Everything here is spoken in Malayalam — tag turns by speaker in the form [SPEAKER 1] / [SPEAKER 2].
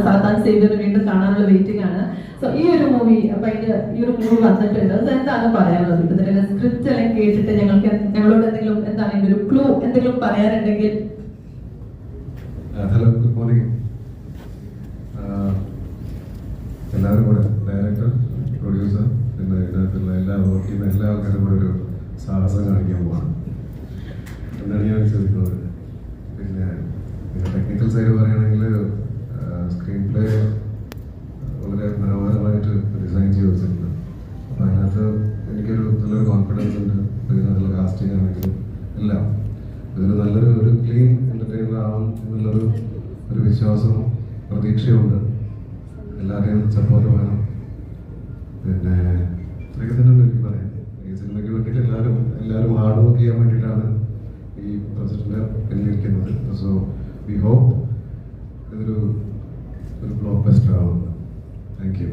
[SPEAKER 1] സാത്താൻ സേവിയർ വീണ്ടും കാണാനുള്ള വെയിറ്റിംഗ് ആണ്. സോ ഈ ഒരു മൂവി വന്നിട്ടുണ്ട്. സോ എന്താണ് പറയാനുള്ളത്? ഇതിന്റെ സ്ക്രിപ്റ്റ് എല്ലാം കേട്ടിട്ട് ഞങ്ങളോട് എന്തെങ്കിലും എന്താണ് ഇതിന്റെ ഒരു ക്ലൂ എന്തെങ്കിലും പറയാനുണ്ടെങ്കിൽ.
[SPEAKER 2] Hello, good morning. എല്ലാവരും കൂടെ ഡയറക്ടർ, പ്രൊഡ്യൂസർ, പിന്നെ ഇതിനകത്തുള്ള വർക്ക് ചെയ്യുന്ന എല്ലാ ആൾക്കാരും കൂടെ ഒരു സാഹസം കാണിക്കാൻ പോവാണ് എന്നാണ് ഞാൻ വിശ്വസിക്കുന്നത്. പിന്നെ ടെക്നിക്കൽ സൈഡ് പറയുകയാണെങ്കിൽ സ്ക്രീൻ പ്ലേ വളരെ മനോഹരമായിട്ട് ഡിസൈൻ ചെയ്ത് വെച്ചിട്ടുണ്ട്. അപ്പം അതിനകത്ത് എനിക്കൊരു നല്ലൊരു കോൺഫിഡൻസ് ഉണ്ട്. ഇതിനകത്തുള്ള കാസ്റ്റിംഗ് ആണെങ്കിലും എല്ലാം ഇതിന് നല്ലൊരു ക്ലീൻ എൻ്റർടൈനർ ആവും എന്നുള്ളൊരു വിശ്വാസവും പ്രതീക്ഷയുണ്ട്. എല്ലാവരെയും സപ്പോർട്ട് വേണം. പിന്നെ ഇത്രയൊക്കെ തന്നെയല്ലോ എനിക്ക് പറയാം. ഈ സിനിമയ്ക്ക് വേണ്ടിയിട്ട് എല്ലാവരും ഹാർഡ് വർക്ക് ചെയ്യാൻ വേണ്ടിയിട്ടാണ് ഈ പ്രൊജക്റ്റിൻ്റെ പിന്നിലിരിക്കുന്നത്. സോ വി ഹോപ്പ് ഇതൊരു ബ്ലോക്ക് ബസ്റ്റർ ആവും. Thank you.